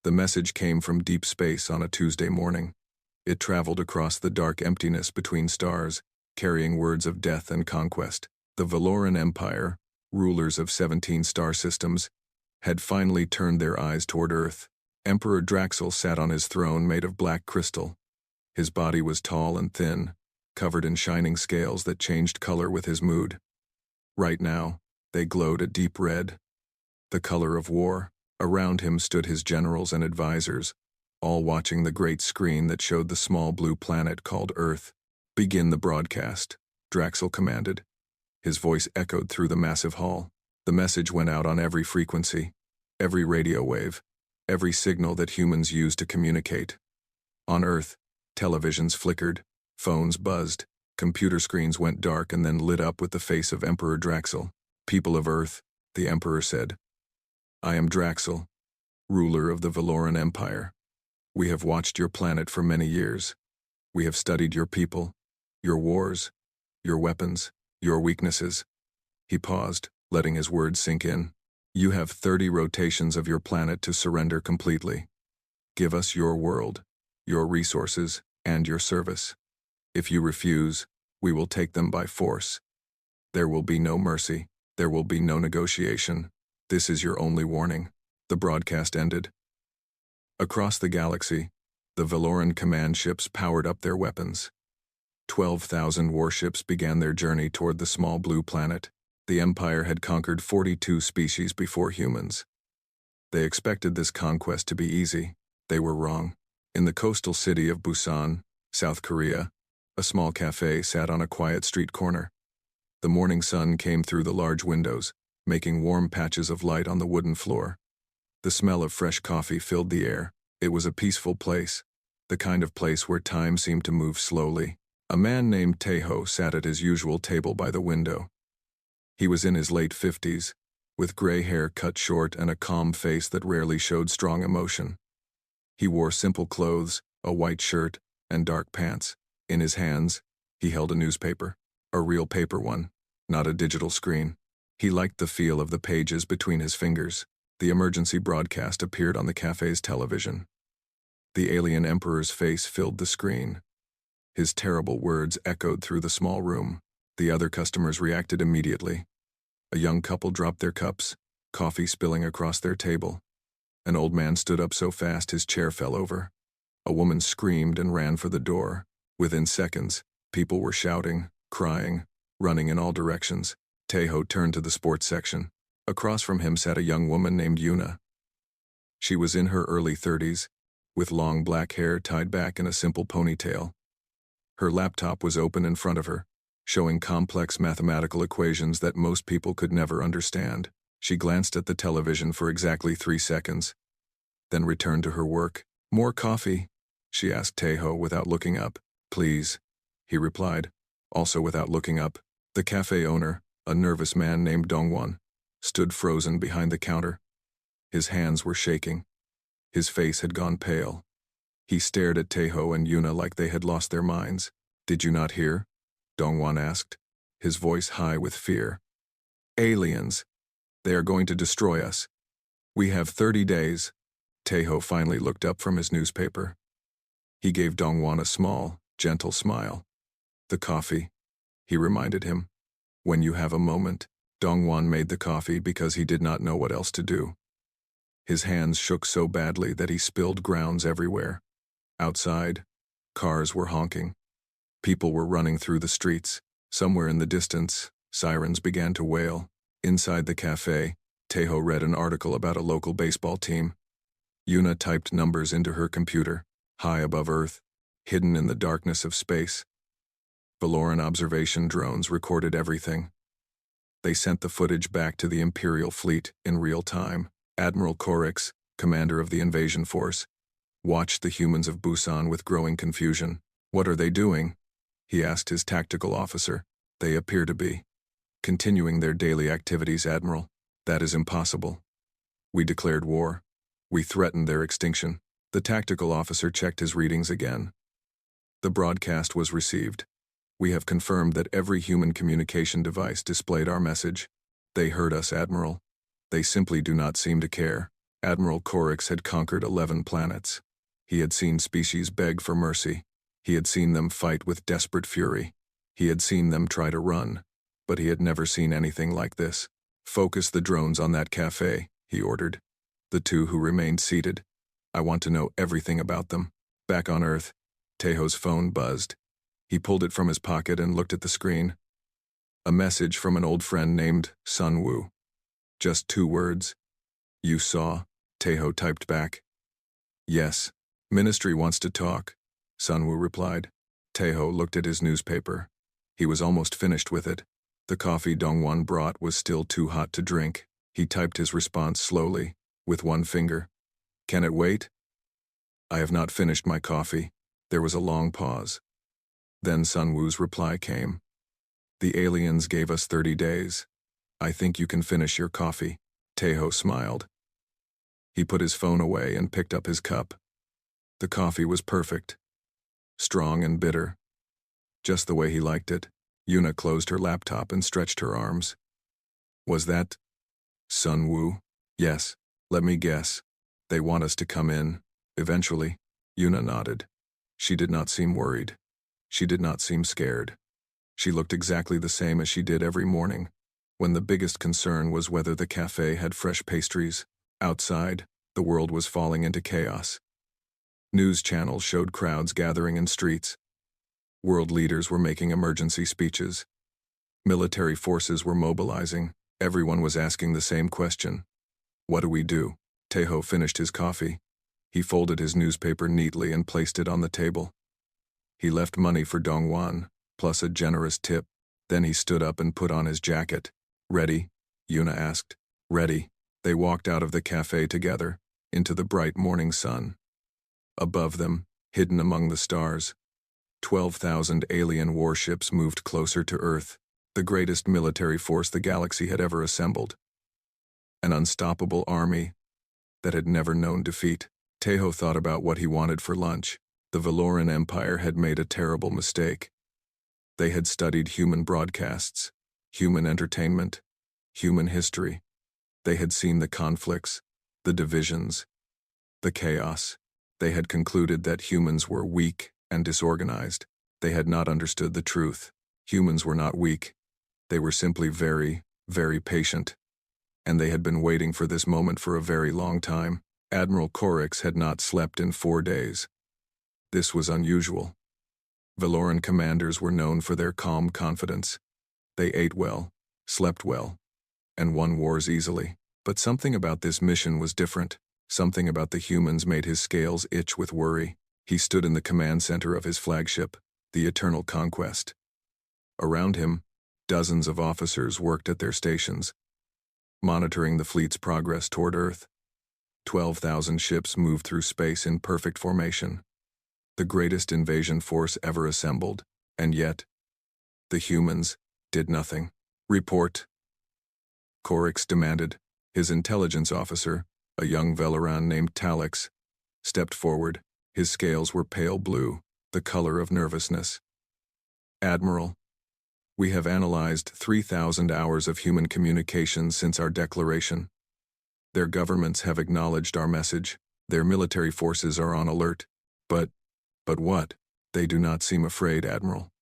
The message came from deep space on a Tuesday morning. It traveled across the dark emptiness between stars, carrying words of death and conquest. The Valoran Empire, rulers of 17 star systems, had finally turned their eyes toward Earth. Emperor Draxel sat on his throne made of black crystal. His body was tall and thin, covered in shining scales that changed color with his mood. Right now, they glowed a deep red, the color of war. Around him stood his generals and advisors, all watching the great screen that showed the small blue planet called Earth. "Begin the broadcast," Draxel commanded. His voice echoed through the massive hall. The message went out on every frequency, every radio wave, every signal that humans use to communicate. On Earth, televisions flickered, phones buzzed, computer screens went dark and then lit up with the face of Emperor Draxel. "People of Earth," the Emperor said, "I am Draxel, ruler of the Valoran Empire. We have watched your planet for many years. We have studied your people, your wars, your weapons, your weaknesses." He paused, letting his words sink in. "You have 30 rotations of your planet to surrender completely. Give us your world, your resources, and your service. If you refuse, we will take them by force. There will be no mercy. There will be no negotiation. This is your only warning." The broadcast ended. Across the galaxy, the Valoran command ships powered up their weapons. 12,000 warships began their journey toward the small blue planet. The Empire had conquered 42 species before humans. They expected this conquest to be easy. They were wrong. In the coastal city of Busan, South Korea, a small cafe sat on a quiet street corner. The morning sun came through the large windows, making warm patches of light on the wooden floor. The smell of fresh coffee filled the air. It was a peaceful place, the kind of place where time seemed to move slowly. A man named Taeho sat at his usual table by the window. He was in his late 50s, with gray hair cut short and a calm face that rarely showed strong emotion. He wore simple clothes, a white shirt, and dark pants. In his hands, he held a newspaper, a real paper one, not a digital screen. He liked the feel of the pages between his fingers. The emergency broadcast appeared on the cafe's television. The alien emperor's face filled the screen. His terrible words echoed through the small room. The other customers reacted immediately. A young couple dropped their cups, coffee spilling across their table. An old man stood up so fast his chair fell over. A woman screamed and ran for the door. Within seconds, people were shouting, crying, running in all directions. Taeho turned to the sports section. Across from him sat a young woman named Yuna. She was in her early 30s, with long black hair tied back in a simple ponytail. Her laptop was open in front of her, showing complex mathematical equations that most people could never understand. She glanced at the television for exactly 3 seconds, then returned to her work. "More coffee?" she asked Taeho without looking up. "Please," he replied, also without looking up. The cafe owner, a nervous man named Dongwon, stood frozen behind the counter. His hands were shaking. His face had gone pale. He stared at Taeho and Yuna like they had lost their minds. "Did you not hear?" Dongwon asked, his voice high with fear. "Aliens. They are going to destroy us. We have 30 days. Taeho finally looked up from his newspaper. He gave Dongwon a small, gentle smile. "The coffee," he reminded him. "When you have a moment." Dongwon made the coffee because he did not know what else to do. His hands shook so badly that he spilled grounds everywhere. Outside, cars were honking. People were running through the streets. Somewhere in the distance, sirens began to wail. Inside the cafe, Taeho read an article about a local baseball team. Yuna typed numbers into her computer, high above Earth, hidden in the darkness of space. Valoran observation drones recorded everything. They sent the footage back to the Imperial fleet in real time. Admiral Korix, commander of the invasion force, watched the humans of Busan with growing confusion. "What are they doing?" he asked his tactical officer. "They appear to be continuing their daily activities, Admiral. That is impossible. We declared war. We threatened their extinction." The tactical officer checked his readings again. The broadcast was received. "We have confirmed that every human communication device displayed our message. They heard us, Admiral. They simply do not seem to care." Admiral Korix had conquered 11 planets. He had seen species beg for mercy. He had seen them fight with desperate fury. He had seen them try to run, but he had never seen anything like this. "Focus the drones on that cafe," he ordered. The two who remained seated. "I want to know everything about them." Back on Earth, Tejo's phone buzzed. He pulled it from his pocket and looked at the screen. A message from an old friend named Sun Wu. Just 2 words. "You saw?" Tejo typed back. "Yes. Ministry wants to talk," Sun Wu replied. Tejo looked at his newspaper. He was almost finished with it. The coffee Dongwon brought was still too hot to drink. He typed his response slowly, with one finger. "Can it wait?" "I have not finished my coffee." There was a long pause. Then Sun Wu's reply came. "The aliens gave us 30 days. I think you can finish your coffee." Tejo smiled. He put his phone away and picked up his cup. The coffee was perfect. Strong and bitter. Just the way he liked it. Yuna closed her laptop and stretched her arms. "Was that Sun Wu?" "Yes. Let me guess. They want us to come in, eventually." Yuna nodded. She did not seem worried. She did not seem scared. She looked exactly the same as she did every morning, when the biggest concern was whether the cafe had fresh pastries. Outside, the world was falling into chaos. News channels showed crowds gathering in streets. World leaders were making emergency speeches. Military forces were mobilizing. Everyone was asking the same question. What do we do? Tejo finished his coffee. He folded his newspaper neatly and placed it on the table. He left money for Dongwon, plus a generous tip. Then he stood up and put on his jacket. "Ready?" Yuna asked. "Ready." They walked out of the cafe together, into the bright morning sun. Above them, hidden among the stars, 12,000 alien warships moved closer to Earth, the greatest military force the galaxy had ever assembled. An unstoppable army that had never known defeat. Tejo thought about what he wanted for lunch. The Valoran Empire had made a terrible mistake. They had studied human broadcasts, human entertainment, human history. They had seen the conflicts, the divisions, the chaos. They had concluded that humans were weak and disorganized. They had not understood the truth. Humans were not weak. They were simply very, very patient. And they had been waiting for this moment for a very long time. Admiral Korix had not slept in 4 days. This was unusual. Valoran commanders were known for their calm confidence. They ate well, slept well, and won wars easily. But something about this mission was different. Something about the humans made his scales itch with worry. He stood in the command center of his flagship, the Eternal Conquest. Around him, dozens of officers worked at their stations, monitoring the fleet's progress toward Earth. 12,000 ships moved through space in perfect formation. The greatest invasion force ever assembled, and yet, the humans did nothing. "Report," Korix demanded. His intelligence officer, a young Valoran named Talix, stepped forward. His scales were pale blue, the color of nervousness. "Admiral, we have analyzed 3,000 hours of human communication since our declaration. Their governments have acknowledged our message. Their military forces are on alert. But what? They do not seem afraid, Admiral.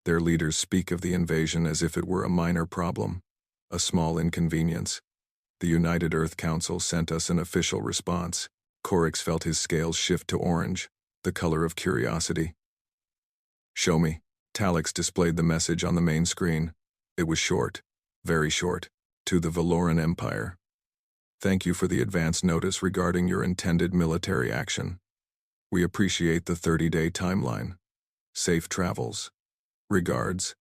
Their leaders speak of the invasion as if it were a minor problem, a small inconvenience. The United Earth Council sent us an official response." Korix felt his scales shift to orange, the color of curiosity. "Show me." Talix displayed the message on the main screen. It was short, very short. "To the Valoran Empire. Thank you for the advance notice regarding your intended military action. We appreciate the 30-day timeline. Safe travels. Regards,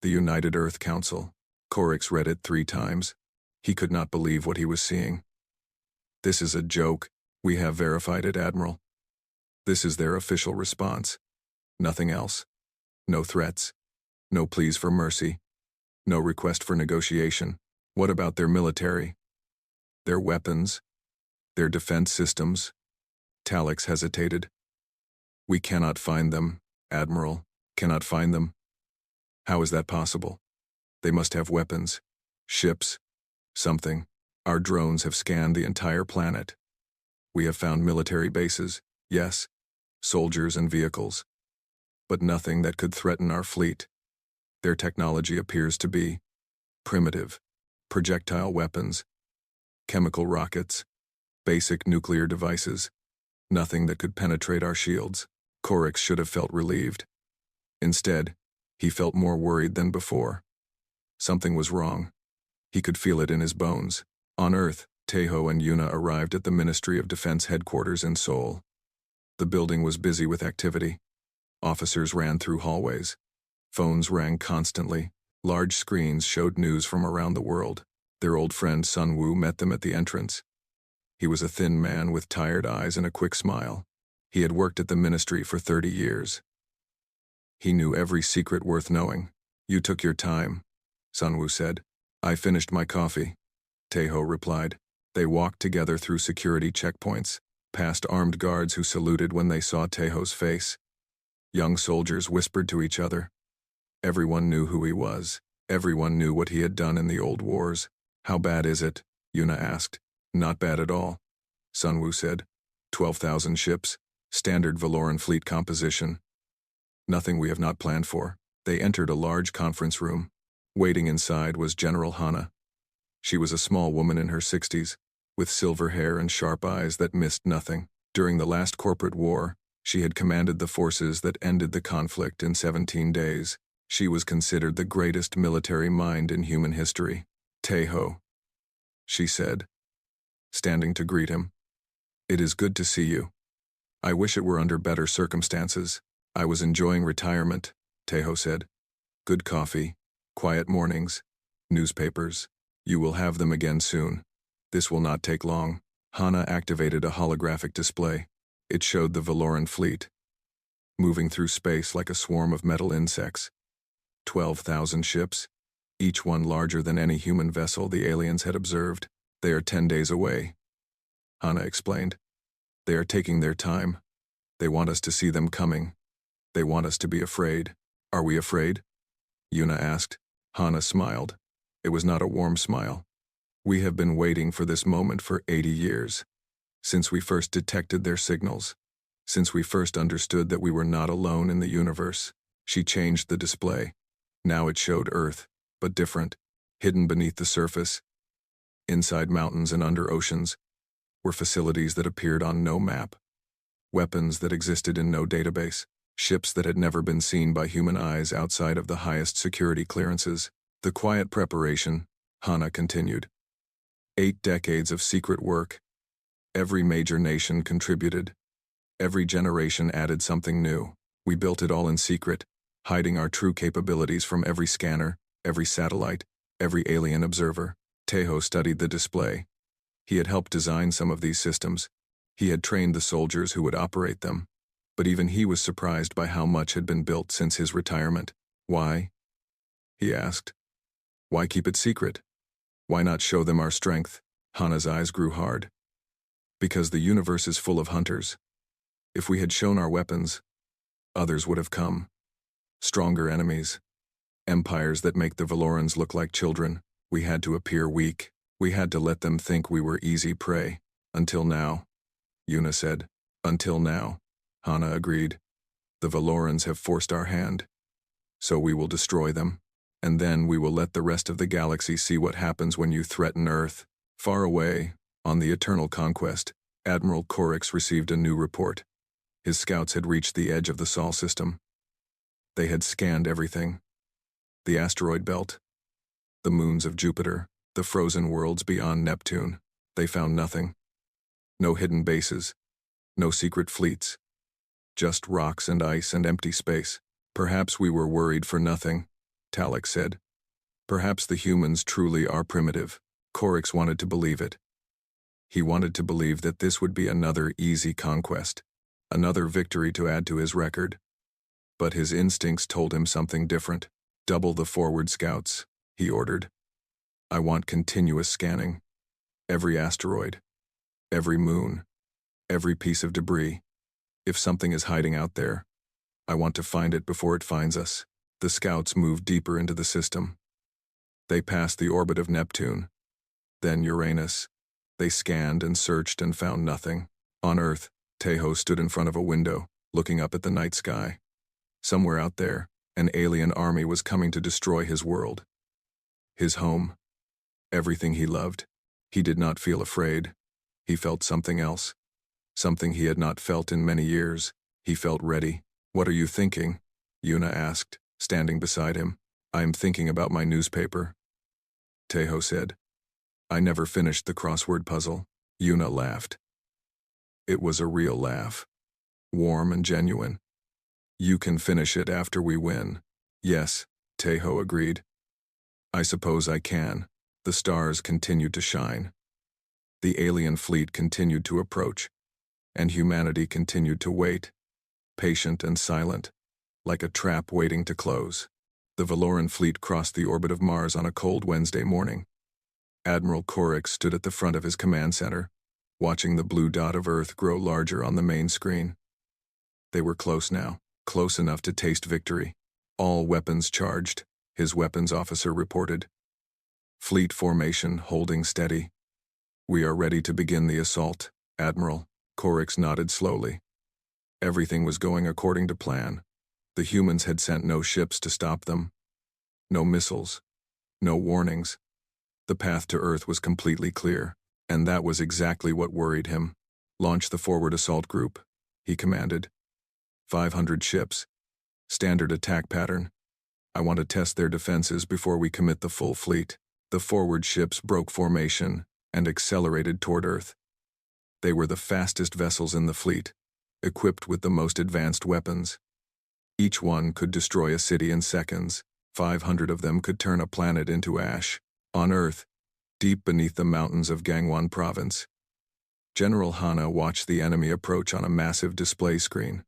the United Earth Council." Korix read it 3 times. He could not believe what he was seeing. "This is a joke. We have verified it, Admiral." This is their official response. Nothing else. No threats. No pleas for mercy. No request for negotiation. What about their military? Their weapons? Their defense systems? Talix hesitated. "We cannot find them, Admiral. Cannot find them. How is that possible? They must have weapons. Ships. Something. Our drones have scanned the entire planet. We have found military bases, yes, soldiers and vehicles, but nothing that could threaten our fleet. Their technology appears to be primitive, projectile weapons, chemical rockets, basic nuclear devices, nothing that could penetrate our shields. Korix should have felt relieved. Instead, he felt more worried than before. Something was wrong. He could feel it in his bones. On Earth, Tejo and Yuna arrived at the Ministry of Defense headquarters in Seoul. The building was busy with activity. Officers ran through hallways. Phones rang constantly. Large screens showed news from around the world. Their old friend Sun Wu met them at the entrance. He was a thin man with tired eyes and a quick smile. He had worked at the ministry for 30 years. He knew every secret worth knowing. "You took your time," Sun Wu said. "I finished my coffee," Tejo replied. They walked together through security checkpoints, past armed guards who saluted when they saw Tejo's face. Young soldiers whispered to each other. Everyone knew who he was. Everyone knew what he had done in the old wars. "How bad is it?" Yuna asked. "Not bad at all," Sun Wu said. 12,000 ships, standard Valoran fleet composition. Nothing we have not planned for. They entered a large conference room. Waiting inside was General Hana. She was a small woman in her 60s, with silver hair and sharp eyes that missed nothing. During the last corporate war, she had commanded the forces that ended the conflict in 17 days. She was considered the greatest military mind in human history. "Tejo," she said, standing to greet him. "It is good to see you. I wish it were under better circumstances. I was enjoying retirement," Tejo said. "Good coffee, quiet mornings, newspapers. You will have them again soon. This will not take long." Hana activated a holographic display. It showed the Valoran fleet, moving through space like a swarm of metal insects. 12,000 ships, each one larger than any human vessel the aliens had observed. "They are 10 days away," Hana explained. "They are taking their time. They want us to see them coming. They want us to be afraid." "Are we afraid?" Yuna asked. Hana smiled. It was not a warm smile. "We have been waiting for this moment for 80 years. Since we first detected their signals. Since we first understood that we were not alone in the universe." She changed the display. Now it showed Earth, but different, hidden beneath the surface. Inside mountains and under oceans were facilities that appeared on no map. Weapons that existed in no database. Ships that had never been seen by human eyes outside of the highest security clearances. The quiet preparation, Hana continued. 8 decades of secret work. Every major nation contributed. Every generation added something new. We built it all in secret, hiding our true capabilities from every scanner, every satellite, every alien observer. Tejo studied the display. He had helped design some of these systems. He had trained the soldiers who would operate them. But even he was surprised by how much had been built since his retirement. "Why?" he asked. "Why keep it secret? Why not show them our strength?" Hana's eyes grew hard. "Because the universe is full of hunters. If we had shown our weapons, others would have come. Stronger enemies. Empires that make the Valorans look like children. We had to appear weak. We had to let them think we were easy prey. Until now," Yuna said. "Until now," Hana agreed. "The Valorans have forced our hand. So we will destroy them. And then we will let the rest of the galaxy see what happens when you threaten Earth." Far away, on the Eternal Conquest, Admiral Korix received a new report. His scouts had reached the edge of the Sol system. They had scanned everything. The asteroid belt, the moons of Jupiter, the frozen worlds beyond Neptune. They found nothing. No hidden bases. No secret fleets. Just rocks and ice and empty space. "Perhaps we were worried for nothing," Talek said. "Perhaps the humans truly are primitive." Korix wanted to believe it. He wanted to believe that this would be another easy conquest, another victory to add to his record. But his instincts told him something different. "Double the forward scouts," he ordered. "I want continuous scanning. Every asteroid, every moon, every piece of debris. If something is hiding out there, I want to find it before it finds us." The scouts moved deeper into the system. They passed the orbit of Neptune, then Uranus. They scanned and searched and found nothing. On Earth, Tejo stood in front of a window, looking up at the night sky. Somewhere out there, an alien army was coming to destroy his world. His home. Everything he loved. He did not feel afraid. He felt something else. Something he had not felt in many years. He felt ready. "What are you thinking?" Yuna asked, standing beside him. "I am thinking about my newspaper," Tejo said. "I never finished the crossword puzzle." Yuna laughed. It was a real laugh. Warm and genuine. "You can finish it after we win." "Yes," Tejo agreed. "I suppose I can." The stars continued to shine. The alien fleet continued to approach, and humanity continued to wait, patient and silent, like a trap waiting to close. The Valoran fleet crossed the orbit of Mars on a cold Wednesday morning. Admiral Korix stood at the front of his command center, watching the blue dot of Earth grow larger on the main screen. They were close now, close enough to taste victory. "All weapons charged," his weapons officer reported. "Fleet formation holding steady." "We are ready to begin the assault, Admiral," Korix nodded slowly. Everything was going according to plan. The humans had sent no ships to stop them. No missiles. No warnings. The path to Earth was completely clear, and that was exactly what worried him. "Launch the forward assault group," he commanded. 500 ships. Standard attack pattern. I want to test their defenses before we commit the full fleet. The forward ships broke formation and accelerated toward Earth. They were the fastest vessels in the fleet, equipped with the most advanced weapons. Each one could destroy a city in seconds. 500 of them could turn a planet into ash. On Earth, deep beneath the mountains of Gangwon Province, General Hana watched the enemy approach on a massive display screen.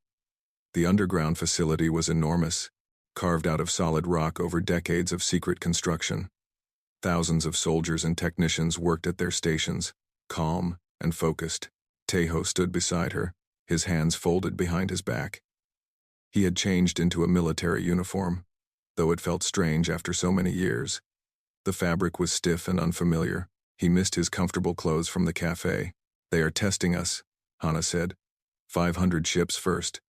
The underground facility was enormous, carved out of solid rock over decades of secret construction. Thousands of soldiers and technicians worked at their stations, calm and focused. Tejo stood beside her, his hands folded behind his back. He had changed into a military uniform, though it felt strange after so many years. The fabric was stiff and unfamiliar. He missed his comfortable clothes from the cafe. "They are testing us," Hana said. 500 ships first.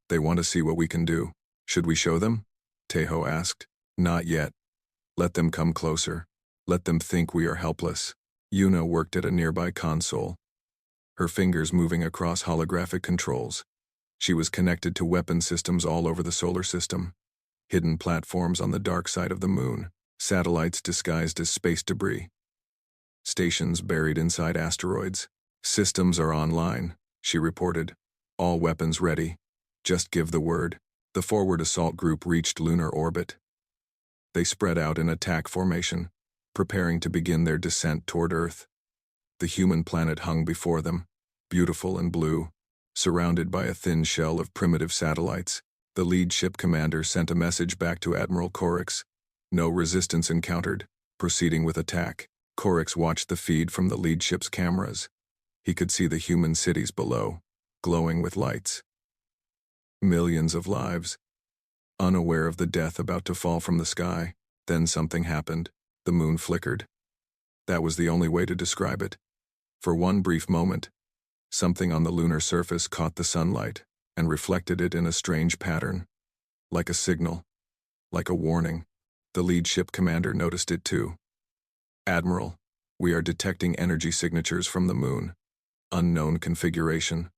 "They want to see what we can do. Should we show them?" Tejo asked. "Not yet. Let them come closer. Let them think we are helpless." Yuna worked at a nearby console, her fingers moving across holographic controls. She was connected to weapon systems all over the solar system. Hidden platforms on the dark side of the moon. Satellites disguised as space debris. Stations buried inside asteroids. "Systems are online," she reported. "All weapons ready. Just give the word." The forward assault group reached lunar orbit. They spread out in attack formation, preparing to begin their descent toward Earth. The human planet hung before them, beautiful and blue, surrounded by a thin shell of primitive satellites. The lead ship commander sent a message back to Admiral Korix. "No resistance encountered. Proceeding with attack." Korix watched the feed from the lead ship's cameras. He could see the human cities below, glowing with lights. Millions of lives. Unaware of the death about to fall from the sky, then something happened. The moon flickered. That was the only way to describe it. For one brief moment, something on the lunar surface caught the sunlight and reflected it in a strange pattern. Like a signal. Like a warning. The lead ship commander noticed it too. "Admiral, we are detecting energy signatures from the moon. Unknown configuration.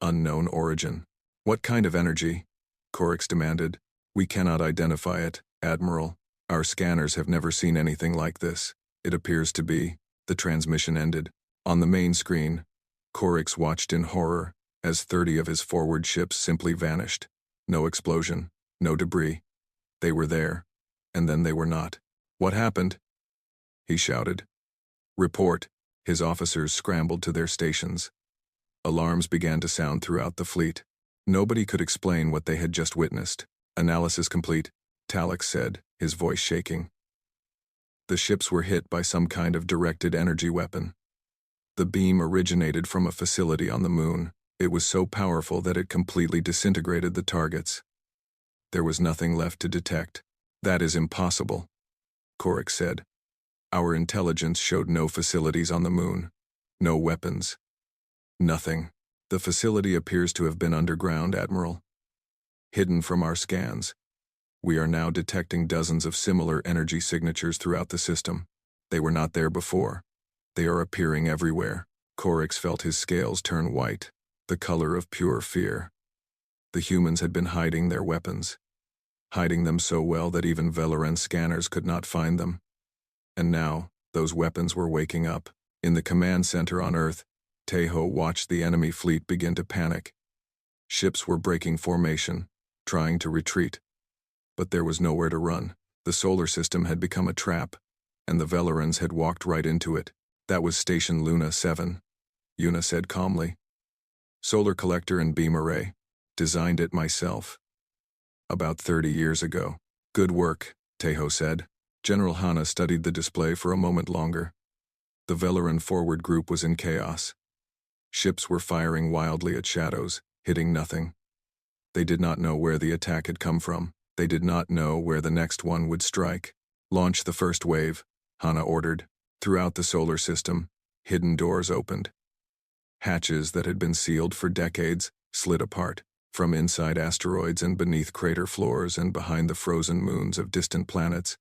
Unknown origin." "What kind of energy?" Korix demanded. "We cannot identify it, Admiral. Our scanners have never seen anything like this. It appears to be." The transmission ended. On the main screen, Korix watched in horror as 30 of his forward ships simply vanished. No explosion, no debris. They were there, and then they were not. "What happened?" he shouted. "Report." His officers scrambled to their stations. Alarms began to sound throughout the fleet. Nobody could explain what they had just witnessed. "Analysis complete," Talix said, his voice shaking. The ships were hit by some kind of directed energy weapon. The beam originated from a facility on the moon. It was so powerful that it completely disintegrated the targets. There was nothing left to detect. "That is impossible," Korix said. "Our intelligence showed no facilities on the moon. No weapons. Nothing. The facility appears to have been underground, Admiral. Hidden from our scans. We are now detecting dozens of similar energy signatures throughout the system. They were not there before. They are appearing everywhere. Korix felt his scales turn white, the color of pure fear. The humans had been hiding their weapons. Hiding them so well that even Valoran scanners could not find them. And now, those weapons were waking up. In the command center on Earth, Tejo watched the enemy fleet begin to panic. Ships were breaking formation, trying to retreat. But there was nowhere to run. The solar system had become a trap, and the Velarans had walked right into it. That was Station Luna 7, Yuna said calmly. Solar collector and beam array. Designed it myself. About 30 years ago. Good work, Tejo said. General Hana studied the display for a moment longer. The Velaran forward group was in chaos. Ships were firing wildly at shadows, hitting nothing. They did not know where the attack had come from. They did not know where the next one would strike. Launch the first wave, Hana ordered. Throughout the solar system, hidden doors opened. Hatches that had been sealed for decades slid apart, from inside asteroids and beneath crater floors and behind the frozen moons of distant planets.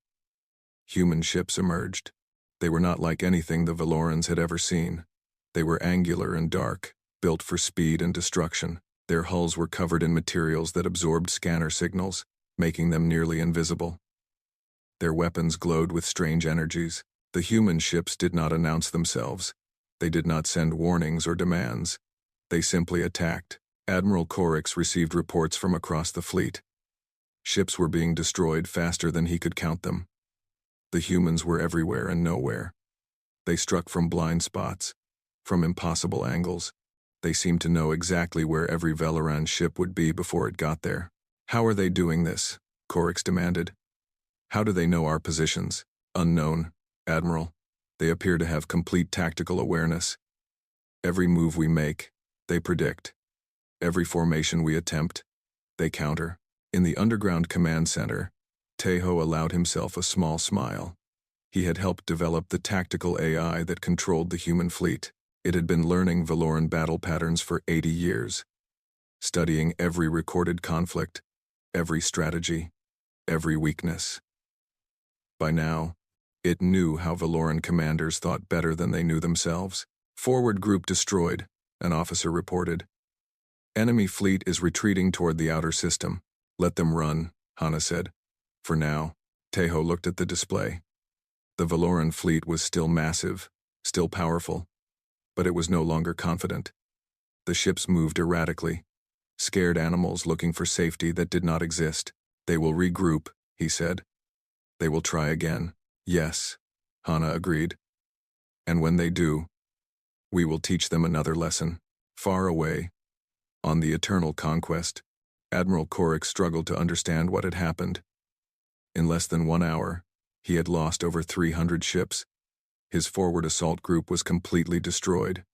Human ships emerged. They were not like anything the Valorans had ever seen. They were angular and dark, built for speed and destruction. Their hulls were covered in materials that absorbed scanner signals, making them nearly invisible. Their weapons glowed with strange energies. The human ships did not announce themselves. They did not send warnings or demands. They simply attacked. Admiral Korix received reports from across the fleet. Ships were being destroyed faster than he could count them. The humans were everywhere and nowhere. They struck from blind spots, from impossible angles. They seemed to know exactly where every Velaran ship would be before it got there. How are they doing this? Korix demanded. How do they know our positions? Unknown, Admiral. They appear to have complete tactical awareness. Every move we make, they predict. Every formation we attempt, they counter. In the underground command center, Tejo allowed himself a small smile. He had helped develop the tactical AI that controlled the human fleet. It had been learning Valoran battle patterns for 80 years, studying every recorded conflict, every strategy, every weakness. By now, it knew how Valoran commanders thought better than they knew themselves. Forward group destroyed, an officer reported. Enemy fleet is retreating toward the outer system. Let them run, Hana said. For now, Tejo looked at the display. The Valoran fleet was still massive, still powerful, but it was no longer confident. The ships moved erratically, scared animals looking for safety that did not exist. They will regroup, he said. They will try again. Yes, Hana agreed. And when they do, we will teach them another lesson. Far away, on the Eternal Conquest, Admiral Korix struggled to understand what had happened. In less than 1 hour, he had lost over 300 ships. His forward assault group was completely destroyed.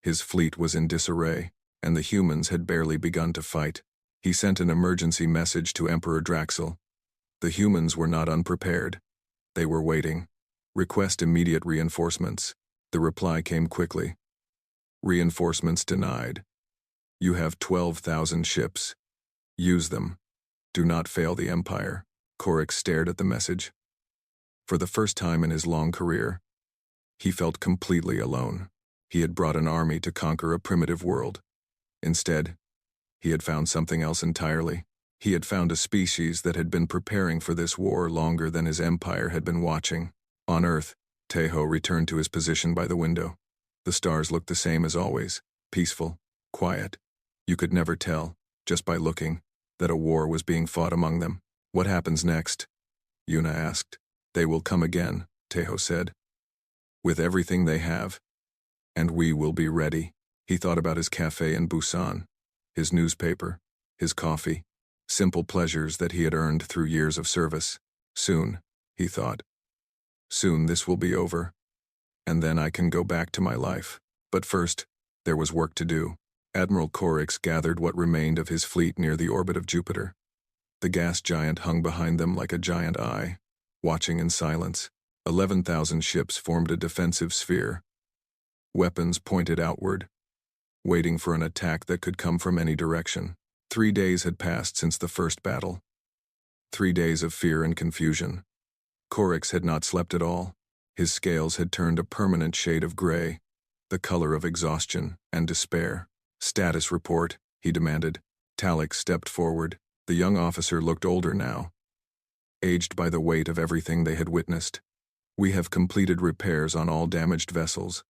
His fleet was in disarray, and the humans had barely begun to fight. He sent an emergency message to Emperor Draxel. The humans were not unprepared. They were waiting. Request immediate reinforcements. The reply came quickly. Reinforcements denied. You have 12,000 ships. Use them. Do not fail the Empire. Korix stared at the message. For the first time in his long career, he felt completely alone. He had brought an army to conquer a primitive world. Instead, he had found something else entirely. He had found a species that had been preparing for this war longer than his empire had been watching. On Earth, Tejo returned to his position by the window. The stars looked the same as always, peaceful, quiet. You could never tell, just by looking, that a war was being fought among them. What happens next? Yuna asked. They will come again, Tejo said. With everything they have. And we will be ready. He thought about his cafe in Busan, his newspaper, his coffee, simple pleasures that he had earned through years of service. Soon, he thought. Soon this will be over. And then I can go back to my life. But first, there was work to do. Admiral Korix gathered what remained of his fleet near the orbit of Jupiter. The gas giant hung behind them like a giant eye, watching in silence. 11,000 ships formed a defensive sphere. Weapons pointed outward. waiting for an attack that could come from any direction. 3 days had passed since the first battle. 3 days of fear and confusion. Korix had not slept at all. His scales had turned a permanent shade of gray, the color of exhaustion and despair. "Status report," he demanded. Talix stepped forward. The young officer looked older now, aged by the weight of everything they had witnessed. "We have completed repairs on all damaged vessels.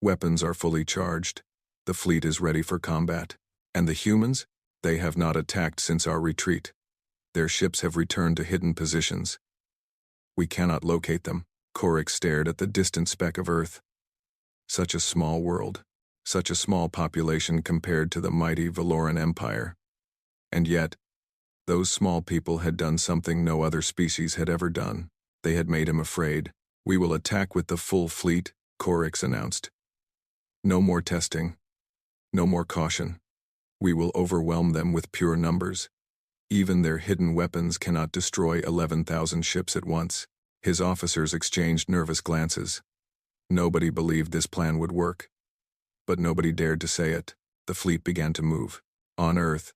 Weapons are fully charged. The fleet is ready for combat. And the humans? They have not attacked since our retreat. Their ships have returned to hidden positions. We cannot locate them." Korix stared at the distant speck of Earth. Such a small world. Such a small population compared to the mighty Valoran Empire. And yet, those small people had done something no other species had ever done. They had made him afraid. "We will attack with the full fleet," Korix announced. "No more testing. No more caution. We will overwhelm them with pure numbers. Even their hidden weapons cannot destroy 11,000 ships at once." His officers exchanged nervous glances. Nobody believed this plan would work. But nobody dared to say it. The fleet began to move. On Earth,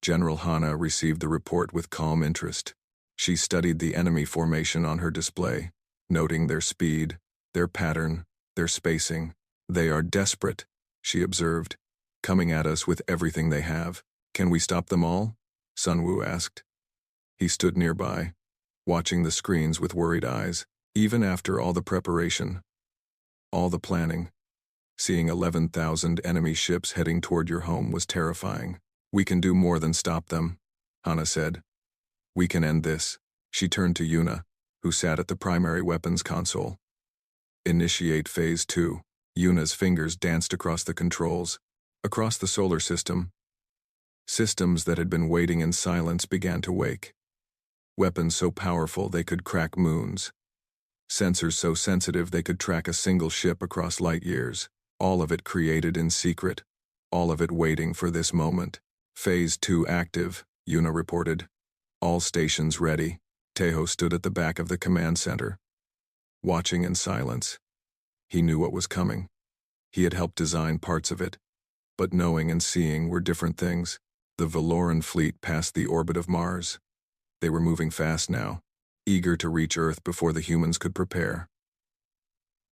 General Hana received the report with calm interest. She studied the enemy formation on her display, noting their speed, their pattern, their spacing. "They are desperate," she observed, "coming at us with everything they have. Can we stop them all?" Sunwoo asked. He stood nearby, watching the screens with worried eyes. Even after all the preparation, all the planning, seeing 11,000 enemy ships heading toward your home was terrifying. "We can do more than stop them," Hana said. "We can end this." She turned to Yuna, who sat at the primary weapons console. "Initiate Phase 2. Yuna's fingers danced across the controls. Across the solar system, systems that had been waiting in silence began to wake. Weapons so powerful they could crack moons. Sensors so sensitive they could track a single ship across light years. All of it created in secret. All of it waiting for this moment. "Phase 2 active," Yuna reported. "All stations ready." Teho stood at the back of the command center, watching in silence. He knew what was coming. He had helped design parts of it. But knowing and seeing were different things. The Valoran fleet passed the orbit of Mars. They were moving fast now, eager to reach Earth before the humans could prepare.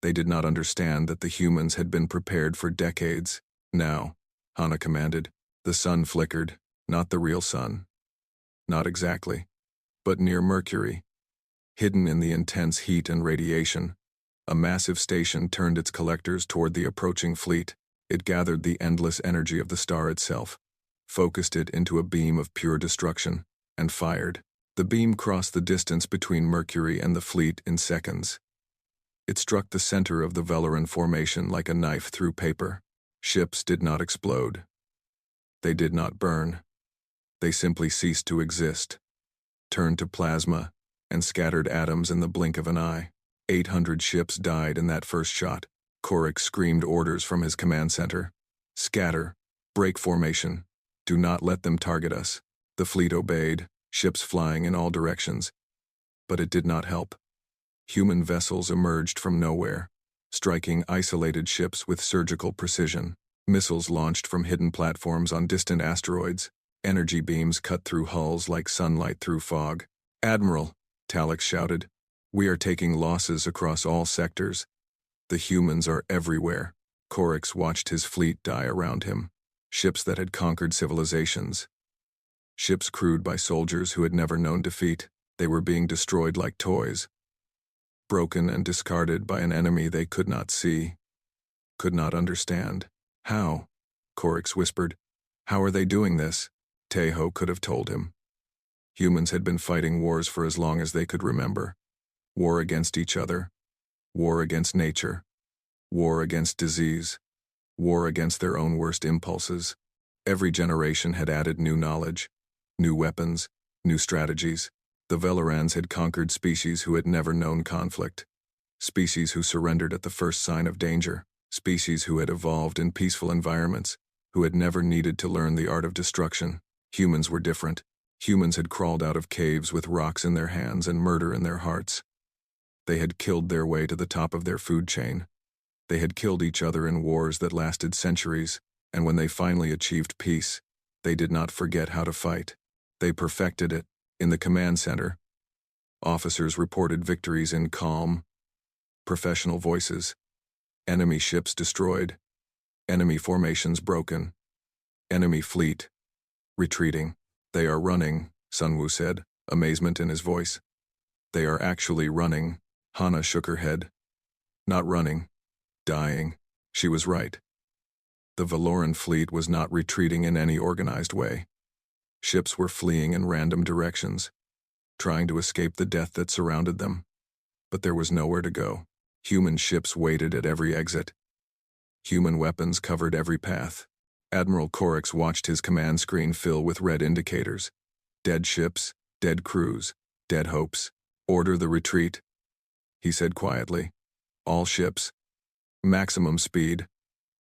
They did not understand that the humans had been prepared for decades. "Now," Hana commanded. The sun flickered, not the real sun. Not exactly, but near Mercury. Hidden in the intense heat and radiation, a massive station turned its collectors toward the approaching fleet. It gathered the endless energy of the star itself, focused it into a beam of pure destruction, and fired. The beam crossed the distance between Mercury and the fleet in seconds. It struck the center of the Valoran formation like a knife through paper. Ships did not explode. They did not burn. They simply ceased to exist, turned to plasma, and scattered atoms in the blink of an eye. 800 ships died in that first shot. Korix screamed orders from his command center. "Scatter. Break formation. Do not let them target us." The fleet obeyed, ships flying in all directions. But it did not help. Human vessels emerged from nowhere, striking isolated ships with surgical precision. Missiles launched from hidden platforms on distant asteroids. Energy beams cut through hulls like sunlight through fog. "Admiral," Talix shouted, "we are taking losses across all sectors. The humans are everywhere." Korix watched his fleet die around him. Ships that had conquered civilizations. Ships crewed by soldiers who had never known defeat. They were being destroyed like toys. Broken and discarded by an enemy they could not see, could not understand. "How?" Korix whispered. "How are they doing this?" Teho could have told him. Humans had been fighting wars for as long as they could remember. War against each other. War against nature. War against disease. War against their own worst impulses. Every generation had added new knowledge, new weapons, new strategies. The Velorans had conquered species who had never known conflict. Species who surrendered at the first sign of danger. Species who had evolved in peaceful environments, who had never needed to learn the art of destruction. Humans were different. Humans had crawled out of caves with rocks in their hands and murder in their hearts. They had killed their way to the top of their food chain. They had killed each other in wars that lasted centuries. And when they finally achieved peace, they did not forget how to fight. They perfected it. In the command center, officers reported victories in calm, professional voices. Enemy ships destroyed. Enemy formations broken. Enemy fleet retreating. They are running, Sunwoo said, amazement in his voice. They are actually running. Hana shook her head. Not running. Dying. She was right. The Valoran fleet was not retreating in any organized way. Ships were fleeing in random directions, trying to escape the death that surrounded them. But there was nowhere to go. Human ships waited at every exit. Human weapons covered every path. Admiral Korix watched his command screen fill with red indicators. Dead ships, dead crews, dead hopes. Order the retreat, he said quietly. All ships. Maximum speed.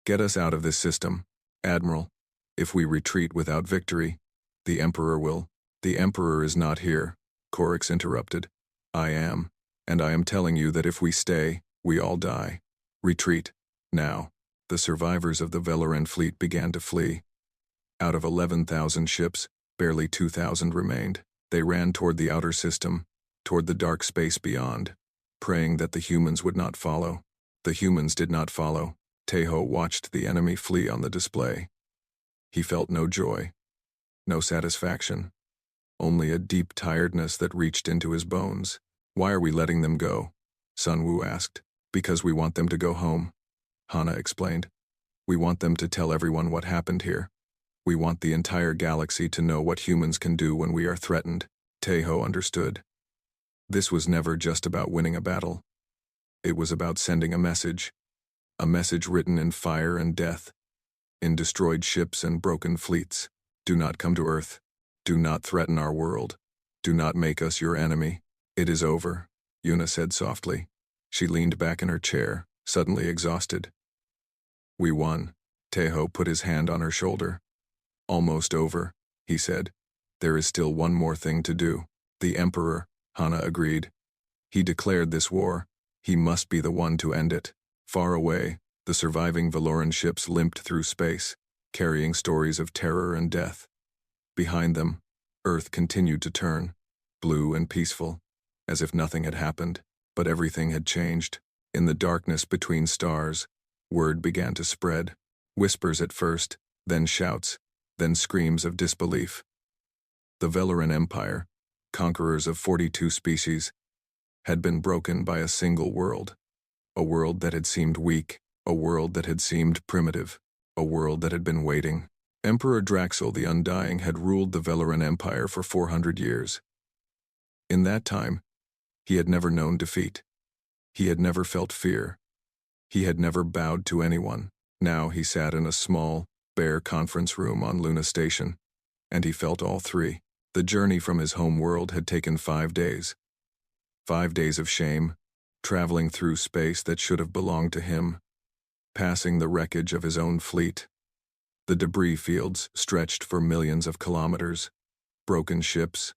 Get us out of this system. Admiral, if we retreat without victory, the Emperor will. The Emperor is not here, Korix interrupted. I am, and I am telling you that if we stay, we all die. Retreat, now. The survivors of the Valoran fleet began to flee. Out of 11,000 ships, barely 2,000 remained. They ran toward the outer system, toward the dark space beyond, praying that the humans would not follow. The humans did not follow. Taeho watched the enemy flee on the display. He felt no joy, no satisfaction, only a deep tiredness that reached into his bones. Why are we letting them go? Sunwoo asked. Because we want them to go home, Hana explained. We want them to tell everyone what happened here. We want the entire galaxy to know what humans can do when we are threatened. Taeho understood. This was never just about winning a battle. It was about sending a message written in fire and death, in destroyed ships and broken fleets. Do not come to Earth. Do not threaten our world. Do not make us your enemy. It is over, Yuna said softly. She leaned back in her chair, suddenly exhausted. We won. Taeho put his hand on her shoulder. Almost over, he said. There is still one more thing to do. The Emperor, Hana agreed. He declared this war. He must be the one to end it. Far away, the surviving Valoran ships limped through space, carrying stories of terror and death. Behind them, Earth continued to turn, blue and peaceful, as if nothing had happened, but everything had changed. In the darkness between stars, word began to spread. Whispers at first, then shouts, then screams of disbelief. The Valoran Empire, conquerors of 42 species, had been broken by a single world. A world that had seemed weak, a world that had seemed primitive, a world that had been waiting. Emperor Draxel the Undying had ruled the Valoran Empire for 400 years. In that time, he had never known defeat. He had never felt fear. He had never bowed to anyone. Now he sat in a small, bare conference room on Luna Station, and he felt all three. The journey from his home world had taken 5 days. 5 days of shame, traveling through space that should have belonged to him, passing the wreckage of his own fleet. The debris fields stretched for millions of kilometers, broken ships,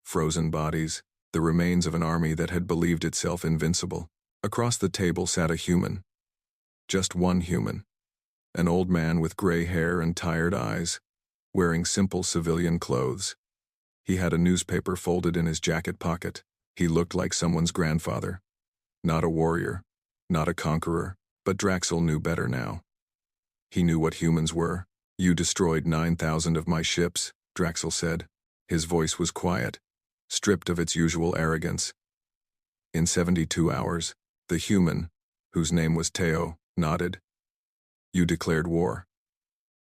frozen bodies, the remains of an army that had believed itself invincible. Across the table sat a human. Just one human. An old man with gray hair and tired eyes, wearing simple civilian clothes. He had a newspaper folded in his jacket pocket. He looked like someone's grandfather. Not a warrior, not a conqueror, but Draxel knew better now. He knew what humans were. You destroyed 9,000 of my ships, Draxel said. His voice was quiet, stripped of its usual arrogance. In 72 hours, the human, whose name was Teo, nodded. You declared war.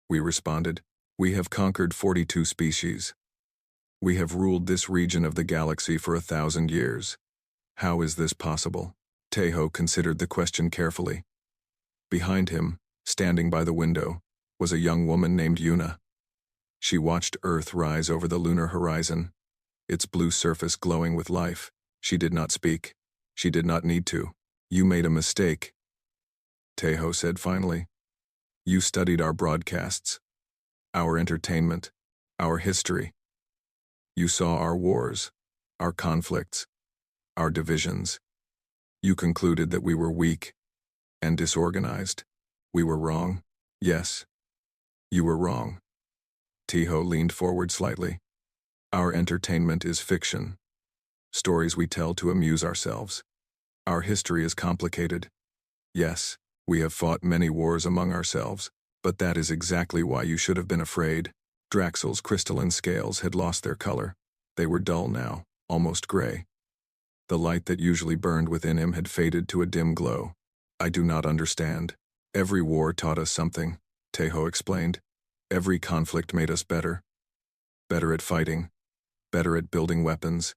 We responded. We have conquered 42 species. We have ruled this region of the galaxy for 1,000 years. How is this possible? Taeho considered the question carefully. Behind him, standing by the window, was a young woman named Yuna. She watched Earth rise over the lunar horizon, its blue surface glowing with life. She did not speak. She did not need to. You made a mistake, Taeho said finally. You studied our broadcasts, our entertainment, our history. You saw our wars, our conflicts, our divisions. You concluded that we were weak and disorganized. We were wrong. Yes, You were wrong. Teho leaned forward slightly. Our entertainment is fiction. Stories we tell to amuse ourselves. Our history is complicated. Yes, we have fought many wars among ourselves, but that is exactly why you should have been afraid. Draxel's crystalline scales had lost their color. They were dull now, almost gray. The light that usually burned within him had faded to a dim glow. I do not understand. Every war taught us something, Teho explained. Every conflict made us better. Better at fighting. Better at building weapons.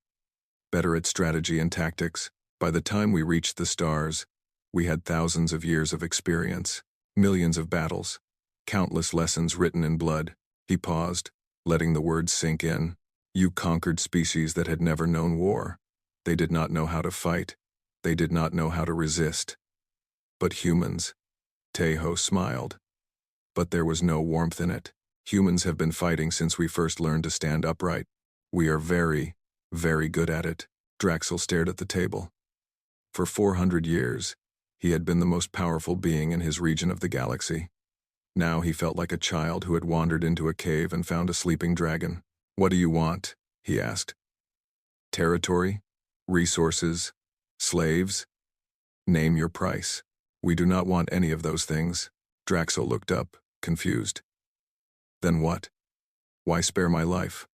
Better at strategy and tactics. By the time we reached the stars, we had thousands of years of experience, millions of battles, countless lessons written in blood. He paused, letting the words sink in. You conquered species that had never known war. They did not know how to fight. They did not know how to resist. But humans. Teho smiled. But there was no warmth in it. Humans have been fighting since we first learned to stand upright. We are very, very good at it. Draxel stared at the table. For 400 years, he had been the most powerful being in his region of the galaxy. Now he felt like a child who had wandered into a cave and found a sleeping dragon. What do you want? He asked. Territory? Resources? Slaves? Name your price. We do not want any of those things. Draxel looked up, confused. Then what? Why spare my life?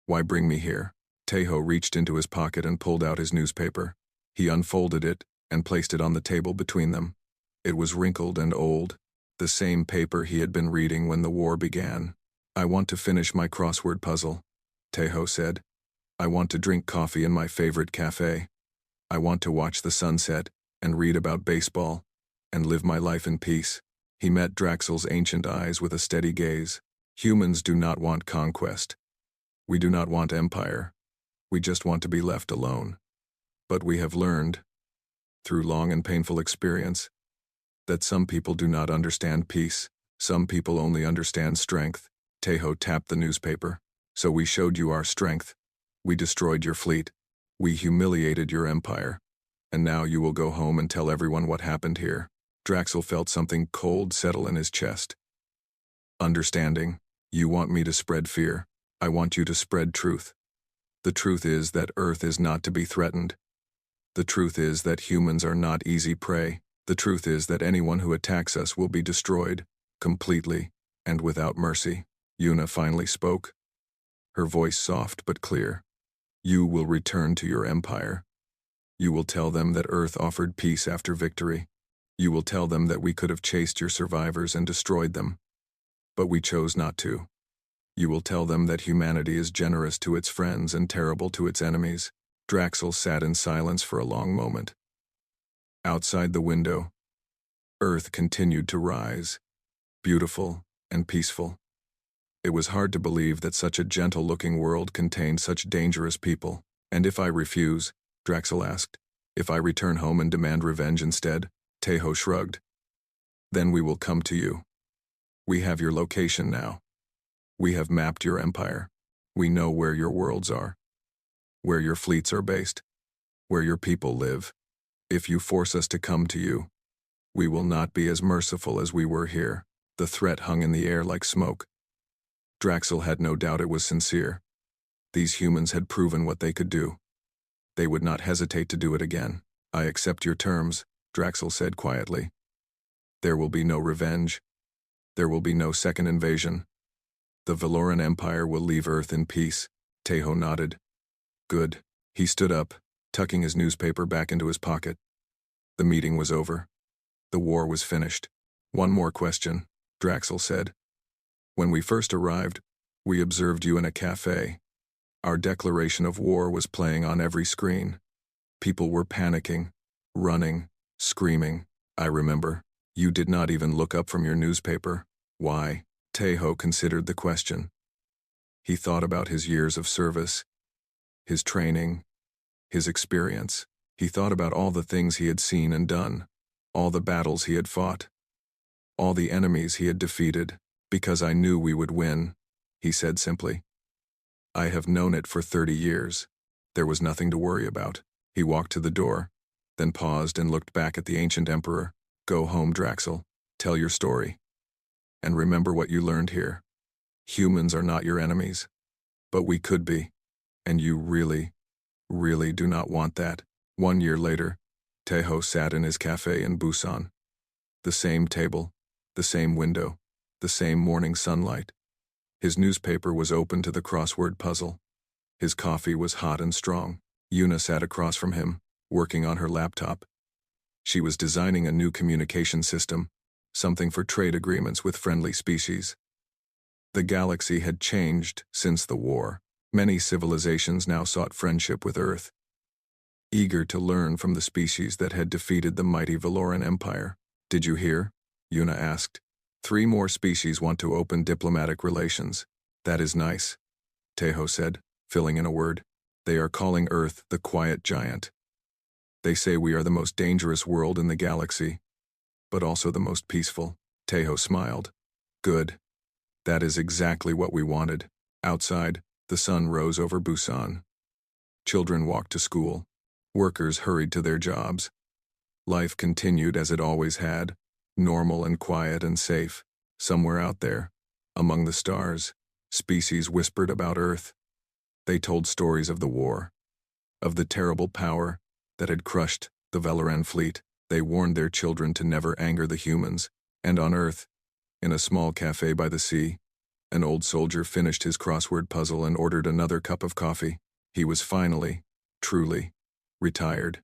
Why bring me here? Teho reached into his pocket and pulled out his newspaper. He unfolded it and placed it on the table between them. It was wrinkled and old, the same paper he had been reading when the war began. I want to finish my crossword puzzle, Teho said. I want to drink coffee in my favorite cafe. I want to watch the sunset and read about baseball and live my life in peace. He met Draxel's ancient eyes with a steady gaze. Humans do not want conquest. We do not want empire. We just want to be left alone. But we have learned, through long and painful experience, that some people do not understand peace. Some people only understand strength. Teho tapped the newspaper. So we showed you our strength. We destroyed your fleet. We humiliated your empire. And now you will go home and tell everyone what happened here. Draxel felt something cold settle in his chest. Understanding. You want me to spread fear. I want you to spread truth. The truth is that Earth is not to be threatened. The truth is that humans are not easy prey. The truth is that anyone who attacks us will be destroyed, completely, and without mercy. Yuna finally spoke, her voice soft but clear. You will return to your empire. You will tell them that Earth offered peace after victory. You will tell them that we could have chased your survivors and destroyed them. But we chose not to. You will tell them that humanity is generous to its friends and terrible to its enemies. Draxel sat in silence for a long moment. Outside the window, Earth continued to rise, beautiful and peaceful. It was hard to believe that such a gentle-looking world contained such dangerous people. And if I refuse, Draxel asked, if I return home and demand revenge instead? Teho shrugged. Then we will come to you. We have your location now. We have mapped your empire. We know where your worlds are, where your fleets are based, where your people live. If you force us to come to you, we will not be as merciful as we were here. The threat hung in the air like smoke. Draxel had no doubt it was sincere. These humans had proven what they could do. They would not hesitate to do it again. I accept your terms, Draxel said quietly. There will be no revenge. There will be no second invasion. The Valoran Empire will leave Earth in peace. Teho nodded. Good. He stood up, tucking his newspaper back into his pocket. The meeting was over. The war was finished. One more question, Draxel said. When we first arrived, we observed you in a cafe. Our declaration of war was playing on every screen. People were panicking, running, screaming. I remember. You did not even look up from your newspaper. Why? Teho considered the question. He thought about his years of service, his training, his experience. He thought about all the things he had seen and done, all the battles he had fought, all the enemies he had defeated. Because I knew we would win, he said simply. I have known it for 30 years. There was nothing to worry about. He walked to the door, then paused and looked back at the ancient emperor. Go home, Draxel. Tell your story. And remember what you learned here. Humans are not your enemies. But we could be. And you really, really do not want that. 1 year later, Tejo sat in his cafe in Busan. The same table, the same window, the same morning sunlight. His newspaper was open to the crossword puzzle. His coffee was hot and strong. Yuna sat across from him, working on her laptop. She was designing a new communication system, something for trade agreements with friendly species. The galaxy had changed since the war. Many civilizations now sought friendship with Earth, eager to learn from the species that had defeated the mighty Valoran Empire. Did you hear? Yuna asked. 3 more species want to open diplomatic relations. That is nice, Tejo said, filling in a word. They are calling Earth the Quiet Giant. They say we are the most dangerous world in the galaxy, but also the most peaceful. Tejo smiled. Good. That is exactly what we wanted. Outside, the sun rose over Busan. Children walked to school. Workers hurried to their jobs. Life continued as it always had, normal and quiet and safe. Somewhere out there, among the stars, species whispered about Earth. They told stories of the war, of the terrible power that had crushed the Valoran fleet. They warned their children to never anger the humans. And on Earth, in a small cafe by the sea, an old soldier finished his crossword puzzle and ordered another cup of coffee. He was finally, truly, retired.